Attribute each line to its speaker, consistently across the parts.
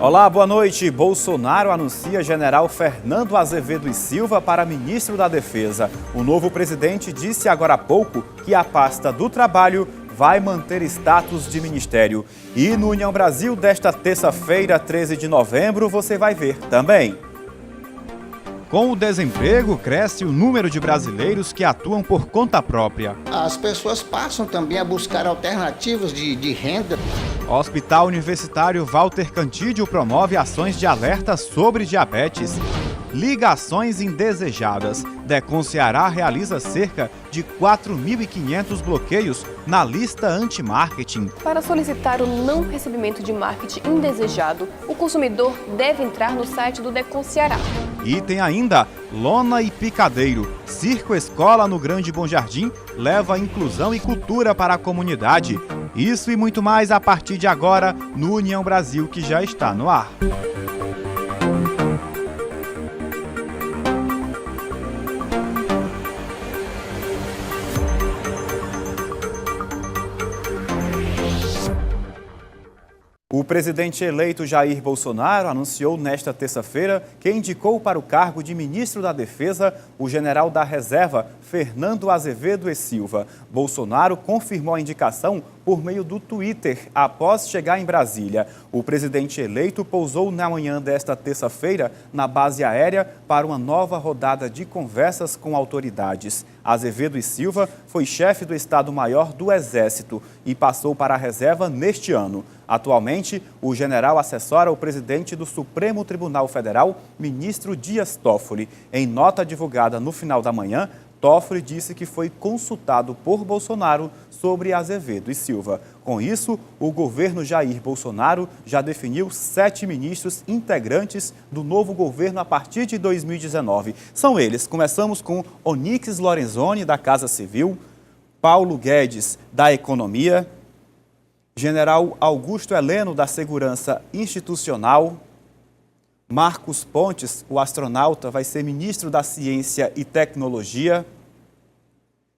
Speaker 1: Olá, boa noite. Bolsonaro anuncia general Fernando Azevedo e Silva para ministro da Defesa. O novo presidente disse agora há pouco que a pasta do Trabalho vai manter status de ministério. E no União Brasil desta terça-feira, 13 de novembro, você vai ver também. Com o desemprego, cresce o número de brasileiros que atuam por conta própria.
Speaker 2: As pessoas passam também a buscar alternativas de renda.
Speaker 1: O Hospital Universitário Walter Cantídio promove ações de alerta sobre diabetes. Ligações indesejadas. Decon Ceará realiza cerca de 4.500 bloqueios na lista anti-marketing.
Speaker 3: Para solicitar o não recebimento de marketing indesejado, o consumidor deve entrar no site do Decon Ceará.
Speaker 1: E tem ainda lona e picadeiro. Circo Escola no Grande Bom Jardim leva inclusão e cultura para a comunidade. Isso e muito mais a partir de agora no União Brasil, que já está no ar. O presidente eleito Jair Bolsonaro anunciou nesta terça-feira que indicou para o cargo de ministro da Defesa o general da Reserva, Fernando Azevedo e Silva. Bolsonaro confirmou a indicação por meio do Twitter após chegar em Brasília. O presidente eleito pousou na manhã desta terça-feira na base aérea para uma nova rodada de conversas com autoridades. Azevedo e Silva foi chefe do Estado-Maior do Exército e passou para a reserva neste ano. Atualmente, o general assessora o presidente do Supremo Tribunal Federal, ministro Dias Toffoli. Em nota divulgada no final da manhã, Toffoli disse que foi consultado por Bolsonaro sobre Azevedo e Silva. Com isso, o governo Jair Bolsonaro já definiu 7 ministros integrantes do novo governo a partir de 2019. São eles, começamos com Onyx Lorenzoni, da Casa Civil, Paulo Guedes, da Economia, General Augusto Heleno, da Segurança Institucional, Marcos Pontes, o astronauta, vai ser ministro da Ciência e Tecnologia.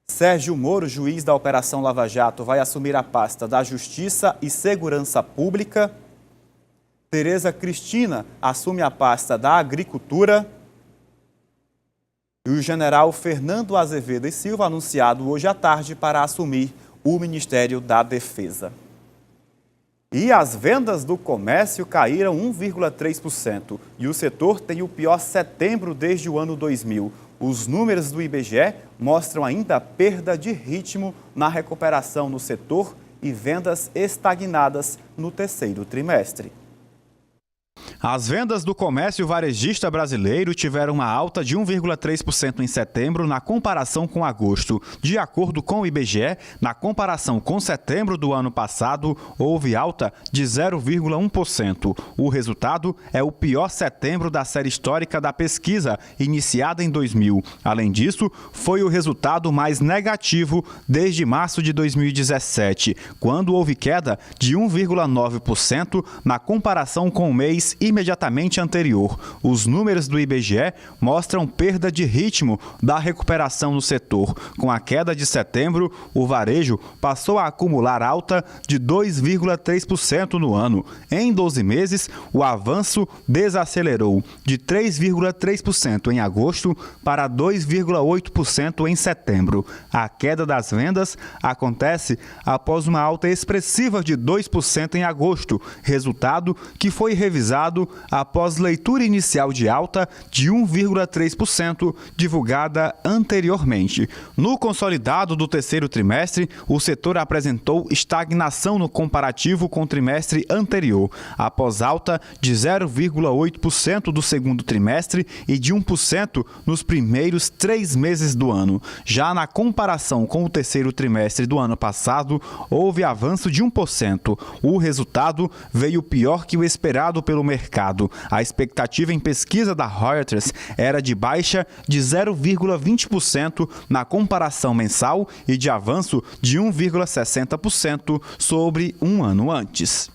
Speaker 1: Sérgio Moro, juiz da Operação Lava Jato, vai assumir a pasta da Justiça e Segurança Pública. Tereza Cristina assume a pasta da Agricultura. E o general Fernando Azevedo e Silva, anunciado hoje à tarde para assumir o Ministério da Defesa. E as vendas do comércio caíram 1,3% e o setor tem o pior setembro desde o ano 2000. Os números do IBGE mostram ainda perda de ritmo na recuperação no setor e vendas estagnadas no terceiro trimestre. As vendas do comércio varejista brasileiro tiveram uma alta de 1,3% em setembro na comparação com agosto. De acordo com o IBGE, na comparação com setembro do ano passado, houve alta de 0,1%. O resultado é o pior setembro da série histórica da pesquisa, iniciada em 2000. Além disso, foi o resultado mais negativo desde março de 2017, quando houve queda de 1,9% na comparação com o mês imediatamente anterior. Os números do IBGE mostram perda de ritmo da recuperação no setor. Com a queda de setembro, o varejo passou a acumular alta de 2,3% no ano. Em 12 meses, o avanço desacelerou de 3,3% em agosto para 2,8% em setembro. A queda das vendas acontece após uma alta expressiva de 2% em agosto, resultado que foi revisado após leitura inicial de alta de 1,3% divulgada anteriormente. No consolidado do terceiro trimestre, o setor apresentou estagnação no comparativo com o trimestre anterior, após alta de 0,8% do segundo trimestre e de 1% nos primeiros 3 meses do ano. Já na comparação com o terceiro trimestre do ano passado, houve avanço de 1%. O resultado veio pior que o esperado pelo mercado. A expectativa em pesquisa da Reuters era de baixa de 0,20% na comparação mensal e de avanço de 1,60% sobre um ano antes.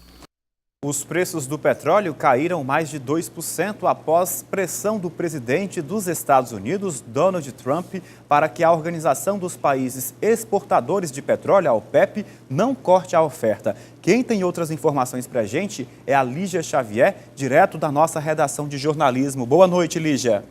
Speaker 1: Os preços do petróleo caíram mais de 2% após pressão do presidente dos Estados Unidos, Donald Trump, para que a Organização dos Países Exportadores de Petróleo, a OPEP, não corte a oferta. Quem tem outras informações para a gente é a Lígia Xavier, direto da nossa redação de jornalismo. Boa noite, Lígia.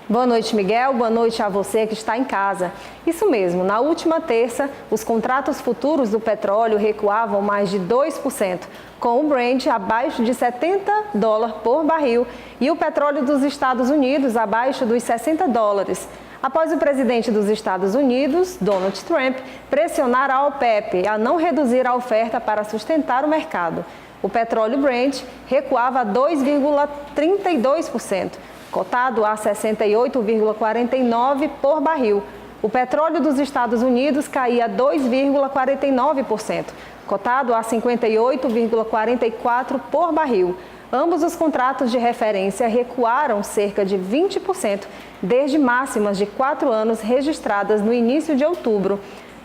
Speaker 4: Boa noite, Miguel. Boa noite a você que está em casa. Isso mesmo, na última terça, os contratos futuros do petróleo recuavam mais de 2%, com o Brent abaixo de $70 por barril e o petróleo dos Estados Unidos abaixo dos $60. Após o presidente dos Estados Unidos, Donald Trump, pressionar a OPEP a não reduzir a oferta para sustentar o mercado. O petróleo Brent recuava 2,32%. Cotado a 68,49 por barril. O petróleo dos Estados Unidos caía 2,49%, cotado a 58,44 por barril. Ambos os contratos de referência recuaram cerca de 20% desde máximas de 4 anos registradas no início de outubro.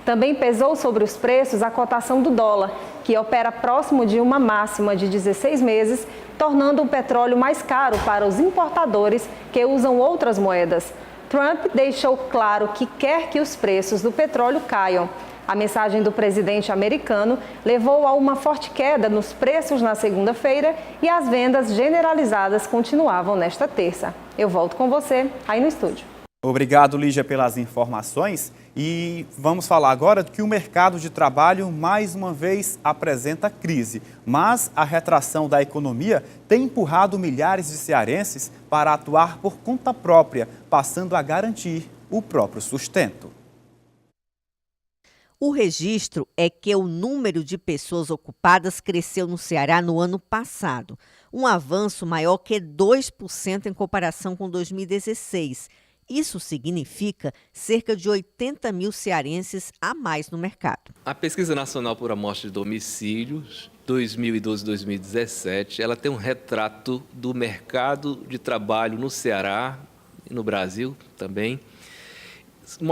Speaker 4: Também pesou sobre os preços a cotação do dólar, que opera próximo de uma máxima de 16 meses, tornando o petróleo mais caro para os importadores que usam outras moedas. Trump deixou claro que quer que os preços do petróleo caiam. A mensagem do presidente americano levou a uma forte queda nos preços na segunda-feira e as vendas generalizadas continuavam nesta terça. Eu volto com você aí no estúdio.
Speaker 1: Obrigado, Lígia, pelas informações. E vamos falar agora que o mercado de trabalho, mais uma vez, apresenta crise. Mas a retração da economia tem empurrado milhares de cearenses para atuar por conta própria, passando a garantir o próprio sustento.
Speaker 5: O registro é que o número de pessoas ocupadas cresceu no Ceará no ano passado, um avanço maior que 2% em comparação com 2016. Isso significa cerca de 80 mil cearenses a mais no mercado.
Speaker 6: A Pesquisa Nacional por Amostra de Domicílios, 2012-2017, ela tem um retrato do mercado de trabalho no Ceará e no Brasil também,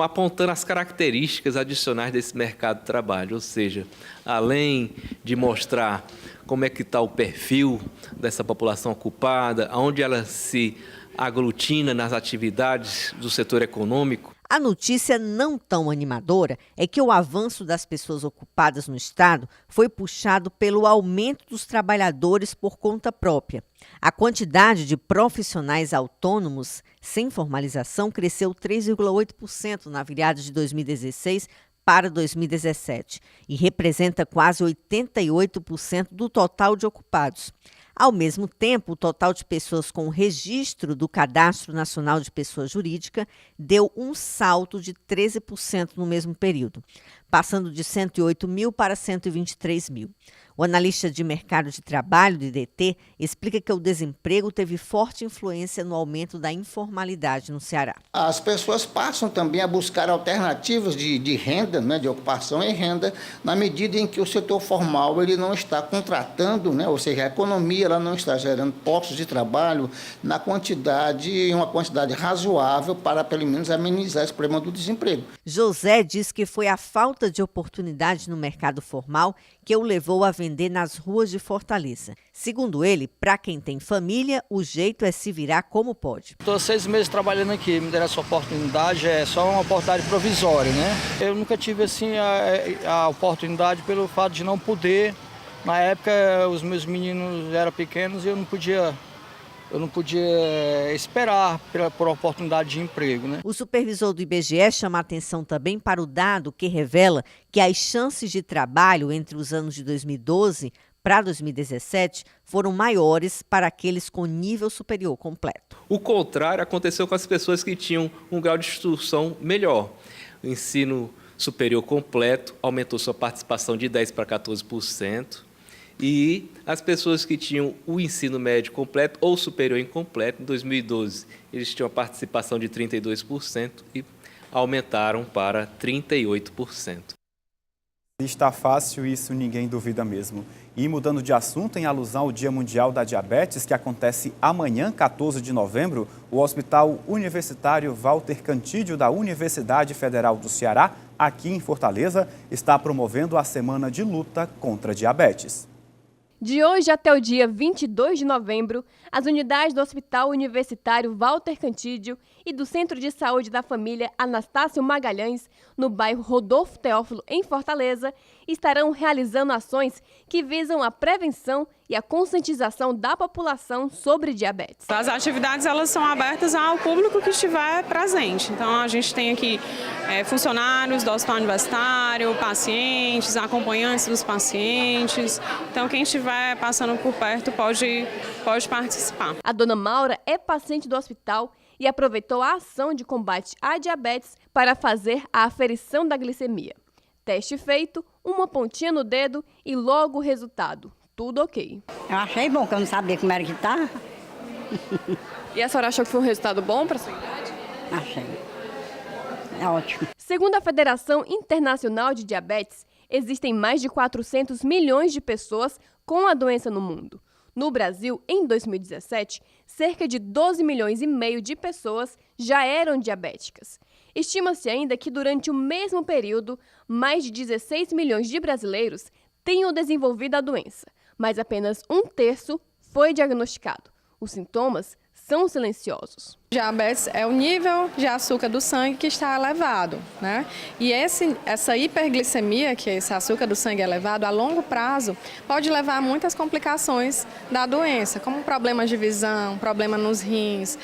Speaker 6: apontando as características adicionais desse mercado de trabalho, ou seja, além de mostrar como é que está o perfil dessa população ocupada, onde ela se aglutina nas atividades do setor econômico.
Speaker 5: A notícia não tão animadora é que o avanço das pessoas ocupadas no estado foi puxado pelo aumento dos trabalhadores por conta própria. A quantidade de profissionais autônomos sem formalização cresceu 3,8% na virada de 2016 para 2017 e representa quase 88% do total de ocupados. Ao mesmo tempo, o total de pessoas com registro do Cadastro Nacional de Pessoa Jurídica deu um salto de 13% no mesmo período, passando de 108 mil para 123 mil. O analista de mercado de trabalho do IDT explica que o desemprego teve forte influência no aumento da informalidade no Ceará.
Speaker 2: As pessoas passam também a buscar alternativas de renda, de ocupação e renda, na medida em que o setor formal ele não está contratando, ou seja, a economia ela não está gerando postos de trabalho uma quantidade razoável para, pelo menos, amenizar esse problema do desemprego.
Speaker 5: José diz que foi a falta de oportunidade no mercado formal que o levou a vender nas ruas de Fortaleza. Segundo ele, para quem tem família, o jeito é se virar como pode.
Speaker 7: Estou 6 meses trabalhando aqui, me deram essa oportunidade, é só uma oportunidade provisória, Eu nunca tive assim a oportunidade pelo fato de não poder. Na época, os meus meninos eram pequenos e eu não podia esperar por oportunidade de emprego. O
Speaker 5: supervisor do IBGE chama a atenção também para o dado que revela que as chances de trabalho entre os anos de 2012 para 2017 foram maiores para aqueles com nível superior completo.
Speaker 6: O contrário aconteceu com as pessoas que tinham um grau de instrução melhor. O ensino superior completo aumentou sua participação de 10% para 14%. E as pessoas que tinham o ensino médio completo ou superior incompleto, em 2012, eles tinham a participação de 32% e aumentaram para 38%.
Speaker 1: Está fácil, isso ninguém duvida mesmo. E mudando de assunto, em alusão ao Dia Mundial da Diabetes, que acontece amanhã, 14 de novembro, o Hospital Universitário Walter Cantídio, da Universidade Federal do Ceará, aqui em Fortaleza, está promovendo a Semana de Luta contra a Diabetes.
Speaker 3: De hoje até o dia 22 de novembro, as unidades do Hospital Universitário Walter Cantídio e do Centro de Saúde da Família Anastácio Magalhães, no bairro Rodolfo Teófilo, em Fortaleza, estarão realizando ações que visam a prevenção e a conscientização da população sobre diabetes.
Speaker 8: As atividades elas são abertas ao público que estiver presente. Então a gente tem aqui funcionários do Hospital Universitário, pacientes, acompanhantes dos pacientes. Então quem estiver passando por perto pode participar.
Speaker 3: A dona Maura é paciente do hospital e aproveitou a ação de combate à diabetes para fazer a aferição da glicemia. Teste feito, uma pontinha no dedo e logo o resultado. Tudo ok.
Speaker 9: Eu achei bom, que eu não sabia como era que estava.
Speaker 3: E a senhora achou que foi um resultado bom para a sua idade?
Speaker 9: Achei. É ótimo.
Speaker 3: Segundo a Federação Internacional de Diabetes, existem mais de 400 milhões de pessoas com a doença no mundo. No Brasil, em 2017, cerca de 12 milhões e meio de pessoas já eram diabéticas. Estima-se ainda que durante o mesmo período, mais de 16 milhões de brasileiros tenham desenvolvido a doença, mas apenas 1/3 foi diagnosticado. Os sintomas são silenciosos.
Speaker 8: Diabetes é o nível de açúcar do sangue que está elevado, né? E essa hiperglicemia, que é esse açúcar do sangue elevado, a longo prazo, pode levar a muitas complicações da doença, como problemas de visão, problema nos rins,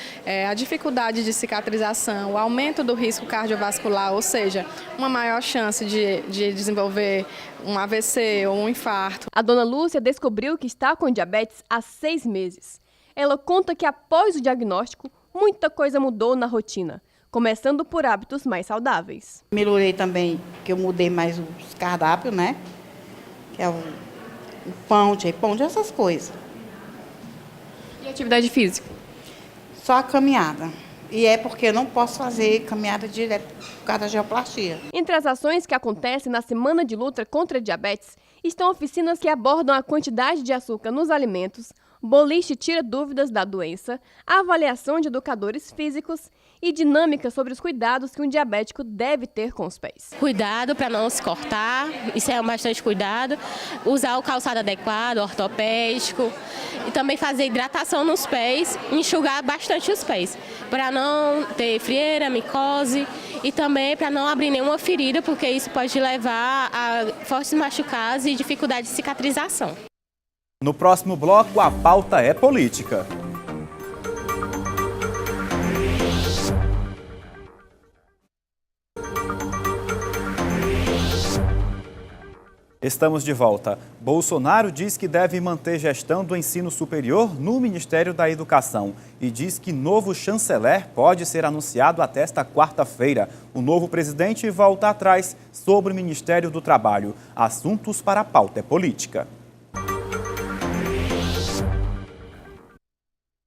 Speaker 8: a dificuldade de cicatrização, o aumento do risco cardiovascular, ou seja, uma maior chance de desenvolver um AVC ou um infarto.
Speaker 3: A dona Lúcia descobriu que está com diabetes há 6 meses. Ela conta que após o diagnóstico, muita coisa mudou na rotina, começando por hábitos mais saudáveis.
Speaker 10: Melhorei também, que eu mudei mais os cardápios, né? Que é o pão, essas coisas.
Speaker 3: E atividade física?
Speaker 10: Só a caminhada. E é porque eu não posso fazer caminhada direto por causa da geoplastia.
Speaker 3: Entre as ações que acontecem na Semana de Luta contra a Diabetes, estão oficinas que abordam a quantidade de açúcar nos alimentos, boliche tira dúvidas da doença, avaliação de educadores físicos e dinâmica sobre os cuidados que um diabético deve ter com os pés.
Speaker 11: Cuidado para não se cortar, isso é bastante cuidado. Usar o calçado adequado, ortopédico e também fazer hidratação nos pés, enxugar bastante os pés, para não ter frieira, micose e também para não abrir nenhuma ferida, porque isso pode levar a fortes machucados e dificuldade de cicatrização.
Speaker 1: No próximo bloco, a pauta é política. Estamos de volta. Bolsonaro diz que deve manter gestão do ensino superior no Ministério da Educação e diz que novo chanceler pode ser anunciado até esta quarta-feira. O novo presidente volta atrás sobre o Ministério do Trabalho. Assuntos para a pauta é política.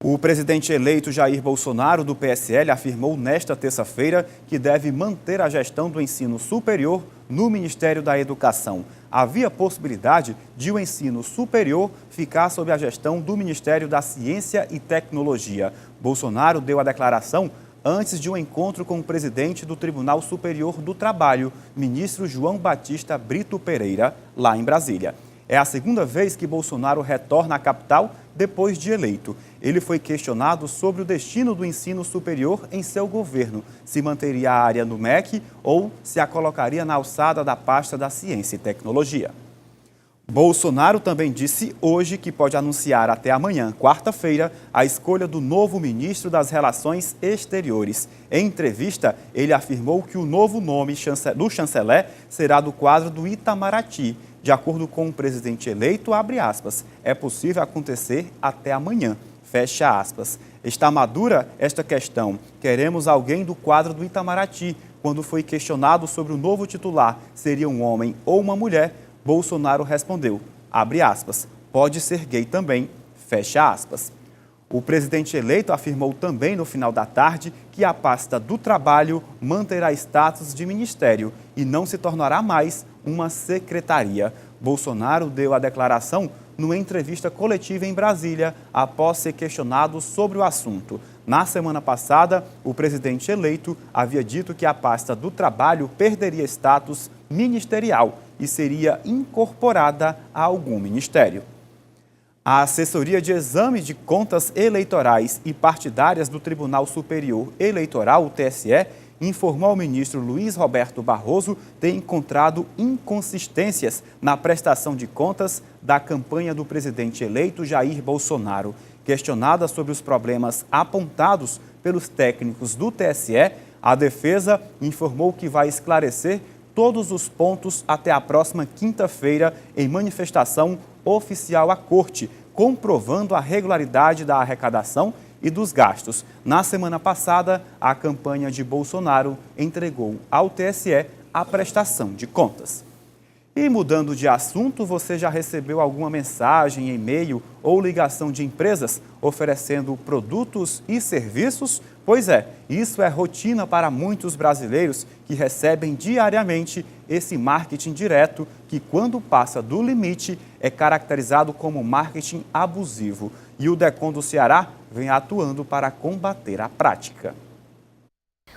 Speaker 1: O presidente eleito Jair Bolsonaro, do PSL, afirmou nesta terça-feira que deve manter a gestão do ensino superior no Ministério da Educação. Havia possibilidade de o ensino superior ficar sob a gestão do Ministério da Ciência e Tecnologia. Bolsonaro deu a declaração antes de um encontro com o presidente do Tribunal Superior do Trabalho, ministro João Batista Brito Pereira, lá em Brasília. É a segunda vez que Bolsonaro retorna à capital depois de eleito. Ele foi questionado sobre o destino do ensino superior em seu governo, se manteria a área no MEC ou se a colocaria na alçada da pasta da Ciência e Tecnologia. Bolsonaro também disse hoje que pode anunciar até amanhã, quarta-feira, a escolha do novo ministro das Relações Exteriores. Em entrevista, ele afirmou que o novo nome do chanceler será do quadro do Itamaraty. De acordo com o presidente eleito, abre aspas, é possível acontecer até amanhã, fecha aspas. Está madura esta questão. Queremos alguém do quadro do Itamaraty. Quando foi questionado sobre o novo titular, seria um homem ou uma mulher, Bolsonaro respondeu, abre aspas, pode ser gay também, fecha aspas. O presidente eleito afirmou também no final da tarde que a pasta do trabalho manterá status de ministério e não se tornará mais uma secretaria. Bolsonaro deu a declaração numa entrevista coletiva em Brasília, após ser questionado sobre o assunto. Na semana passada, o presidente eleito havia dito que a pasta do Trabalho perderia status ministerial e seria incorporada a algum ministério. A Assessoria de Exame de Contas Eleitorais e Partidárias do Tribunal Superior Eleitoral, o TSE, informou ao ministro Luiz Roberto Barroso ter encontrado inconsistências na prestação de contas da campanha do presidente eleito Jair Bolsonaro. Questionada sobre os problemas apontados pelos técnicos do TSE, a defesa informou que vai esclarecer todos os pontos até a próxima quinta-feira em manifestação oficial à Corte, comprovando a regularidade da arrecadação e dos gastos. Na semana passada, a campanha de Bolsonaro entregou ao TSE a prestação de contas. E mudando de assunto, você já recebeu alguma mensagem, e-mail ou ligação de empresas oferecendo produtos e serviços? Pois é, isso é rotina para muitos brasileiros que recebem diariamente esse marketing direto que, quando passa do limite, é caracterizado como marketing abusivo. E o DECON do Ceará vem atuando para combater a prática.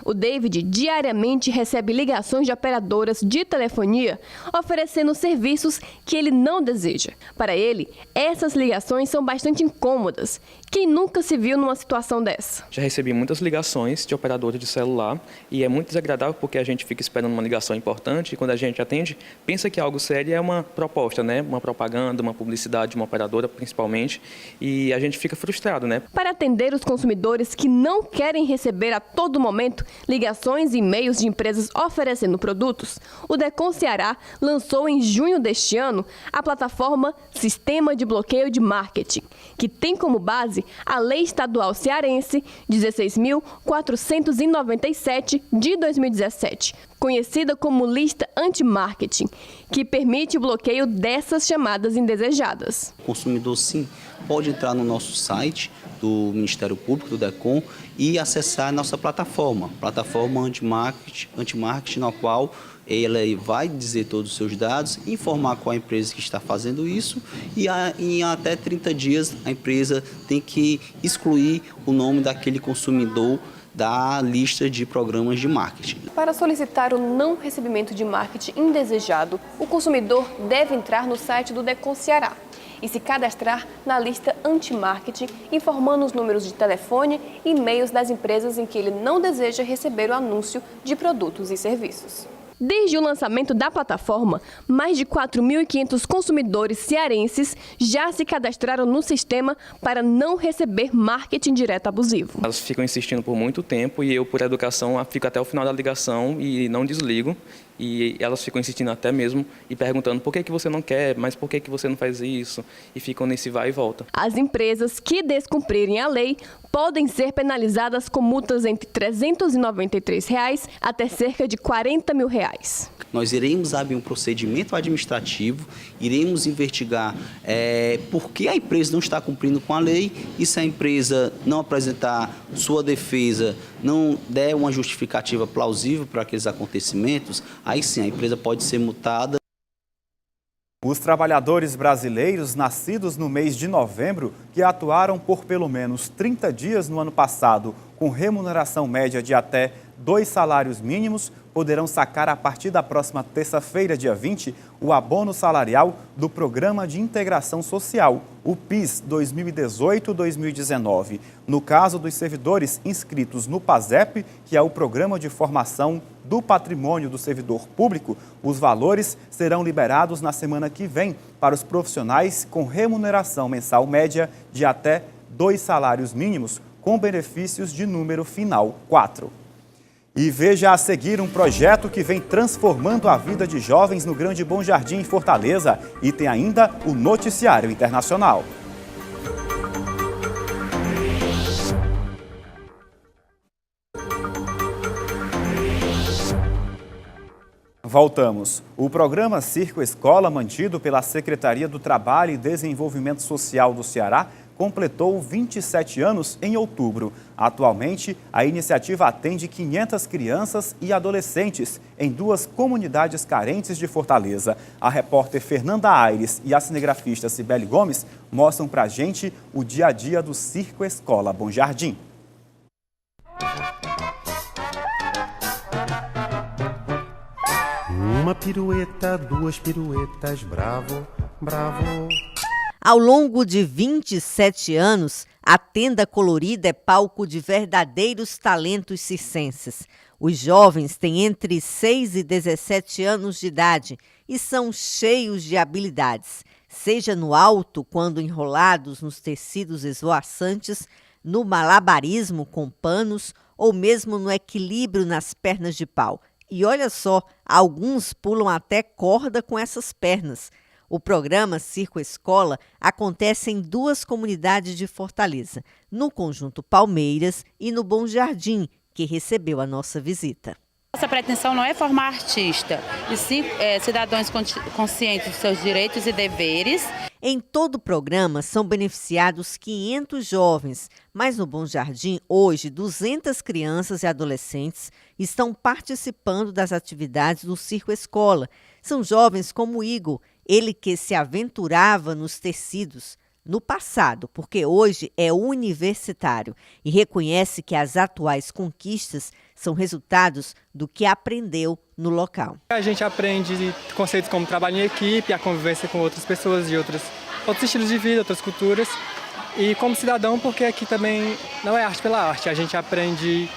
Speaker 3: O David diariamente recebe ligações de operadoras de telefonia oferecendo serviços que ele não deseja. Para ele, essas ligações são bastante incômodas. Quem nunca se viu numa situação dessa?
Speaker 12: Já recebi muitas ligações de operadoras de celular e é muito desagradável porque a gente fica esperando uma ligação importante e quando a gente atende, pensa que algo sério e é uma proposta, né? Uma propaganda, uma publicidade de uma operadora principalmente, e a gente fica frustrado, né?
Speaker 3: Para atender os consumidores que não querem receber a todo momento ligações e e-mails de empresas oferecendo produtos, o DECON Ceará lançou em junho deste ano a plataforma Sistema de Bloqueio de Marketing, que tem como base a Lei Estadual Cearense 16.497 de 2017, conhecida como Lista Anti-Marketing, que permite o bloqueio dessas chamadas indesejadas.
Speaker 13: O consumidor, sim, pode entrar no nosso site do Ministério Público, do DECON, e acessar a nossa plataforma anti-marketing, na qual ele vai dizer todos os seus dados, informar qual a empresa que está fazendo isso e em até 30 dias a empresa tem que excluir o nome daquele consumidor da lista de programas de marketing.
Speaker 3: Para solicitar o não recebimento de marketing indesejado, o consumidor deve entrar no site do DECON Ceará e se cadastrar na lista anti-marketing, informando os números de telefone e e-mails das empresas em que ele não deseja receber o anúncio de produtos e serviços. Desde o lançamento da plataforma, mais de 4.500 consumidores cearenses já se cadastraram no sistema para não receber marketing direto abusivo.
Speaker 12: Elas ficam insistindo por muito tempo e eu, por educação, fico até o final da ligação e não desligo. E elas ficam insistindo até mesmo e perguntando por que você não quer, mas por que você não faz isso? E ficam nesse vai e volta.
Speaker 3: As empresas que descumprirem a lei podem ser penalizadas com multas entre R$ 393 até cerca de R$ 40 mil.
Speaker 13: Nós iremos abrir um procedimento administrativo, iremos investigar por que a empresa não está cumprindo com a lei e se a empresa não apresentar sua defesa, não der uma justificativa plausível para aqueles acontecimentos, aí sim a empresa pode ser multada.
Speaker 1: Os trabalhadores brasileiros nascidos no mês de novembro, que atuaram por pelo menos 30 dias no ano passado, com remuneração média de até 2 salários mínimos, poderão sacar a partir da próxima terça-feira, dia 20, o abono salarial do Programa de Integração Social, o PIS 2018-2019. No caso dos servidores inscritos no PASEP, que é o Programa de Formação do Patrimônio do Servidor Público, os valores serão liberados na semana que vem para os profissionais com remuneração mensal média de até 2 salários mínimos, com benefícios de número final 4. E veja a seguir um projeto que vem transformando a vida de jovens no Grande Bom Jardim, em Fortaleza. E tem ainda o Noticiário Internacional. Voltamos. O programa Circo Escola, mantido pela Secretaria do Trabalho e Desenvolvimento Social do Ceará, completou 27 anos em outubro. Atualmente, a iniciativa atende 500 crianças e adolescentes em 2 comunidades carentes de Fortaleza. A repórter Fernanda Aires e a cinegrafista Cibele Gomes mostram pra gente o dia a dia do Circo Escola Bom Jardim.
Speaker 14: Uma pirueta, 2 piruetas, bravo, bravo.
Speaker 5: Ao longo de 27 anos, a tenda colorida é palco de verdadeiros talentos circenses. Os jovens têm entre 6 e 17 anos de idade e são cheios de habilidades, seja no alto, quando enrolados nos tecidos esvoaçantes, no malabarismo com panos ou mesmo no equilíbrio nas pernas de pau. E olha só, alguns pulam até corda com essas pernas. O programa Circo Escola acontece em 2 comunidades de Fortaleza, no Conjunto Palmeiras e no Bom Jardim, que recebeu a nossa visita.
Speaker 15: Nossa pretensão não é formar artista, e sim cidadãos conscientes dos seus direitos e deveres.
Speaker 5: Em todo o programa são beneficiados 500 jovens, mas no Bom Jardim, hoje, 200 crianças e adolescentes estão participando das atividades do Circo Escola. São jovens como o Igor, ele que se aventurava nos tecidos no passado, porque hoje é universitário e reconhece que as atuais conquistas são resultados do que aprendeu no local.
Speaker 16: A gente aprende conceitos como trabalho em equipe, a convivência com outras pessoas de outros estilos de vida, outras culturas. E como cidadão, porque aqui também não é arte pela arte, a gente aprende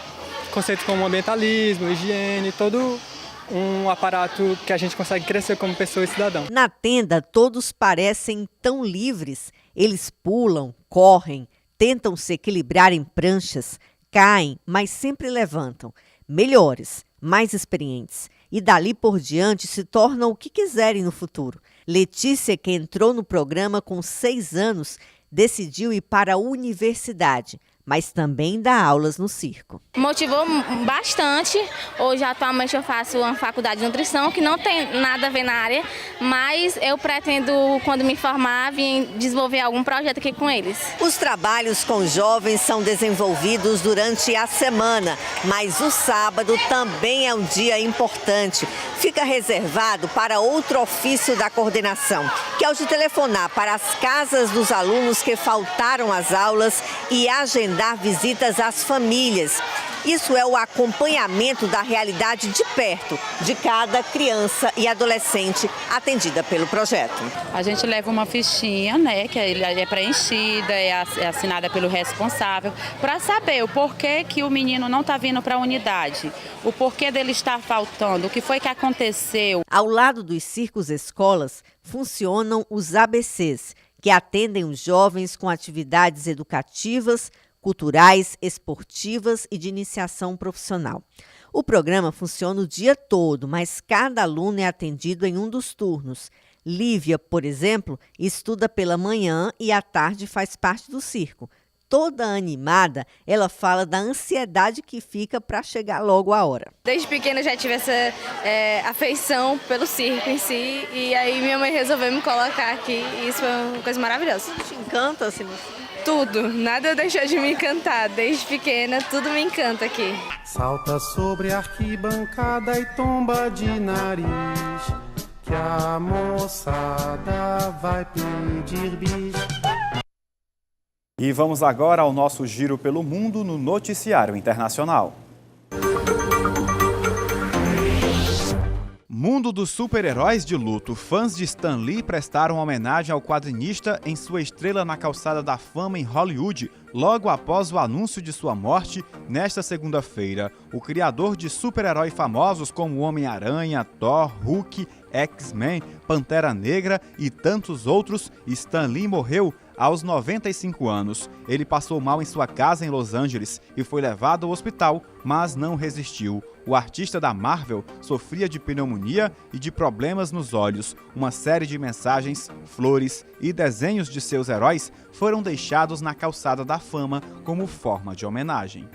Speaker 16: conceitos como ambientalismo, higiene, todo um aparato que a gente consegue crescer como pessoa e cidadão.
Speaker 5: Na tenda, todos parecem tão livres. Eles pulam, correm, tentam se equilibrar em pranchas, caem, mas sempre levantam. Melhores, mais experientes. E dali por diante se tornam o que quiserem no futuro. Letícia, que entrou no programa com 6 anos, decidiu ir para a universidade, mas também dá aulas no circo.
Speaker 17: Motivou bastante. Hoje, atualmente, eu faço uma faculdade de nutrição, que não tem nada a ver na área, mas eu pretendo, quando me formar, vir desenvolver algum projeto aqui com eles.
Speaker 5: Os trabalhos com jovens são desenvolvidos durante a semana, mas o sábado também é um dia importante. Fica reservado para outro ofício da coordenação, que é o de telefonar para as casas dos alunos que faltaram às aulas e agendar visitas às famílias. Isso é o acompanhamento da realidade de perto de cada criança e adolescente atendida pelo projeto.
Speaker 15: A gente leva uma fichinha, né, que é preenchida, é assinada pelo responsável, para saber o porquê que o menino não está vindo para a unidade, o porquê dele estar faltando, o que foi que aconteceu.
Speaker 5: Ao lado dos circos escolas funcionam os ABCs, que atendem os jovens com atividades educativas, culturais, esportivas e de iniciação profissional. O programa funciona o dia todo, mas cada aluno é atendido em um dos turnos. Lívia, por exemplo, estuda pela manhã e à tarde faz parte do circo. Toda animada, ela fala da ansiedade que fica para chegar logo a hora.
Speaker 18: Desde pequena eu já tive essa afeição pelo circo em si, e aí minha mãe resolveu me colocar aqui, e isso foi uma coisa maravilhosa.
Speaker 5: Te encanta assim?
Speaker 18: Tudo, nada deixou de me encantar. Desde pequena, tudo me encanta aqui.
Speaker 14: Salta sobre a arquibancada e tomba de nariz, que a moçada vai pedir bis.
Speaker 1: E vamos agora ao nosso giro pelo mundo no Noticiário Internacional. Mundo dos super-heróis de luto. Fãs de Stan Lee prestaram homenagem ao quadrinista em sua estrela na calçada da fama em Hollywood, logo após o anúncio de sua morte nesta segunda-feira. O criador de super-heróis famosos como Homem-Aranha, Thor, Hulk, X-Men, Pantera Negra e tantos outros, Stan Lee morreu aos 95 anos. Ele passou mal em sua casa em Los Angeles e foi levado ao hospital, mas não resistiu. O artista da Marvel sofria de pneumonia e de problemas nos olhos. Uma série de mensagens, flores e desenhos de seus heróis foram deixados na calçada da fama como forma de homenagem.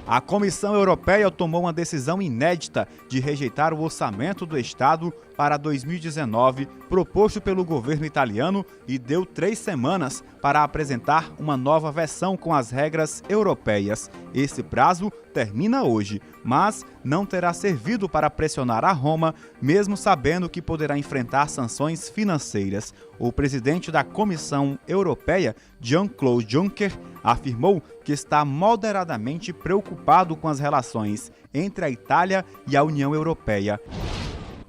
Speaker 1: A Comissão Europeia tomou uma decisão inédita de rejeitar o orçamento do Estado para 2019, proposto pelo governo italiano, e deu 3 semanas para apresentar uma nova versão com as regras europeias. Esse prazo termina hoje, mas não terá servido para pressionar a Roma, mesmo sabendo que poderá enfrentar sanções financeiras. O presidente da Comissão Europeia, Jean-Claude Juncker, afirmou que está moderadamente preocupado com as relações entre a Itália e a União Europeia.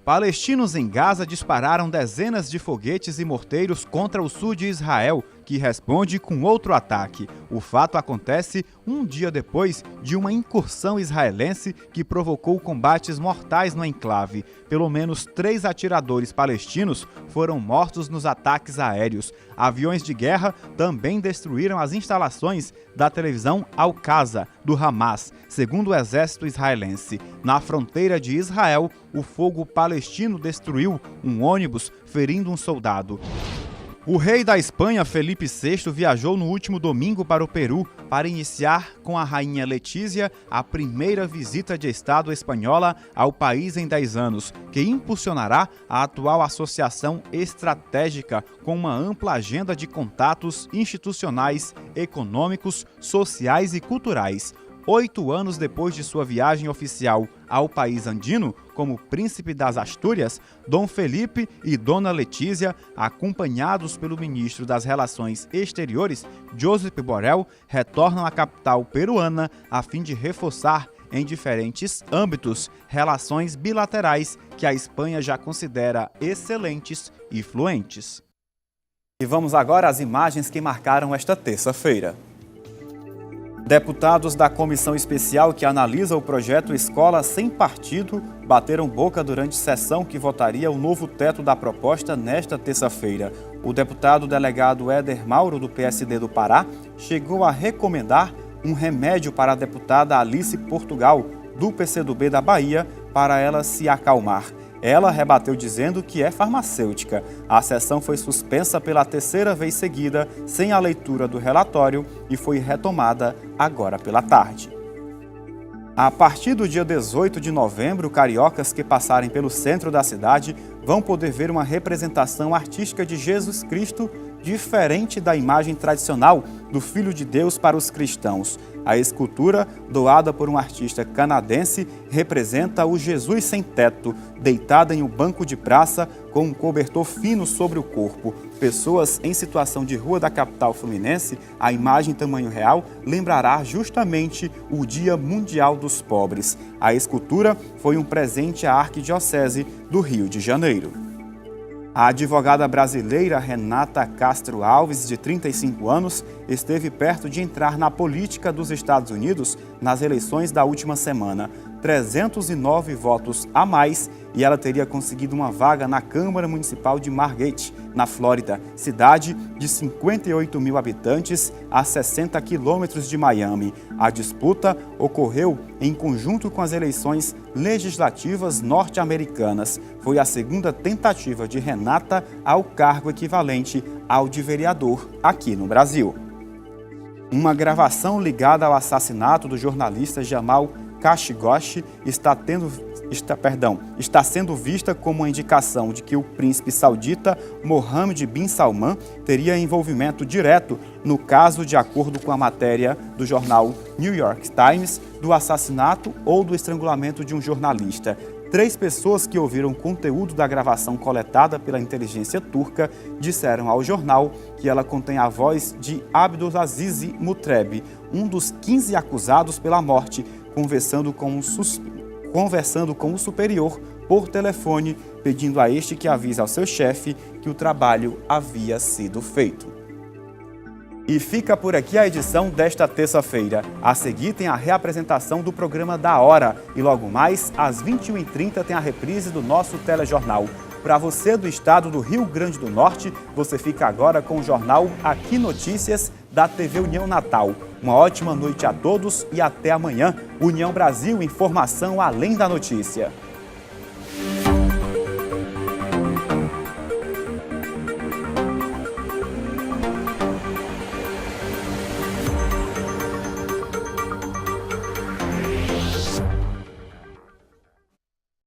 Speaker 1: Palestinos em Gaza dispararam dezenas de foguetes e morteiros contra o sul de Israel, que responde com outro ataque. O fato acontece um dia depois de uma incursão israelense que provocou combates mortais no enclave. Pelo menos 3 atiradores palestinos foram mortos nos ataques aéreos. Aviões de guerra também destruíram as instalações da televisão Al-Qaza, do Hamas, segundo o exército israelense. Na fronteira de Israel, o fogo palestino destruiu um ônibus, ferindo um soldado. O rei da Espanha, Felipe VI, viajou no último domingo para o Peru para iniciar com a rainha Letícia a primeira visita de Estado espanhola ao país em 10 anos, que impulsionará a atual associação estratégica com uma ampla agenda de contatos institucionais, econômicos, sociais e culturais. 8 anos depois de sua viagem oficial ao país andino, como príncipe das Astúrias, Dom Felipe e Dona Letícia, acompanhados pelo ministro das Relações Exteriores, Josep Borrell, retornam à capital peruana a fim de reforçar em diferentes âmbitos relações bilaterais que a Espanha já considera excelentes e fluentes. E vamos agora às imagens que marcaram esta terça-feira. Deputados da comissão especial que analisa o projeto Escola Sem Partido bateram boca durante sessão que votaria o novo teto da proposta nesta terça-feira. O deputado delegado Éder Mauro, do PSD do Pará, chegou a recomendar um remédio para a deputada Alice Portugal, do PCdoB da Bahia, para ela se acalmar. Ela rebateu dizendo que é farmacêutica. A sessão foi suspensa pela 3ª vez seguida, sem a leitura do relatório, e foi retomada agora pela tarde. A partir do dia 18 de novembro, cariocas que passarem pelo centro da cidade vão poder ver uma representação artística de Jesus Cristo diferente da imagem tradicional do Filho de Deus para os cristãos. A escultura, doada por um artista canadense, representa o Jesus sem teto, deitado em um banco de praça com um cobertor fino sobre o corpo. Pessoas em situação de rua da capital fluminense, a imagem em tamanho real lembrará justamente o Dia Mundial dos Pobres. A escultura foi um presente à Arquidiocese do Rio de Janeiro. A advogada brasileira Renata Castro Alves, de 35 anos, esteve perto de entrar na política dos Estados Unidos nas eleições da última semana. 309 votos a mais e ela teria conseguido uma vaga na Câmara Municipal de Margate, na Flórida, cidade de 58 mil habitantes a 60 quilômetros de Miami. A disputa ocorreu em conjunto com as eleições legislativas norte-americanas. Foi a 2ª tentativa de Renata ao cargo equivalente ao de vereador aqui no Brasil. Uma gravação ligada ao assassinato do jornalista Jamal Khashoggi está sendo vista como uma indicação de que o príncipe saudita Mohammed bin Salman teria envolvimento direto no caso, de acordo com a matéria do jornal New York Times, do assassinato ou do estrangulamento de um jornalista. 3 pessoas que ouviram conteúdo da gravação coletada pela inteligência turca disseram ao jornal que ela contém a voz de Abdulaziz Mutreb, um dos 15 acusados pela morte, conversando com o superior por telefone, pedindo a este que avise ao seu chefe que o trabalho havia sido feito. E fica por aqui a edição desta terça-feira. A seguir tem a reapresentação do programa da Hora e logo mais, às 21h30, tem a reprise do nosso telejornal. Para você do estado do Rio Grande do Norte, você fica agora com o jornal Aqui Notícias da TV União Natal. Uma ótima noite a todos e até amanhã. União Brasil, informação além da notícia.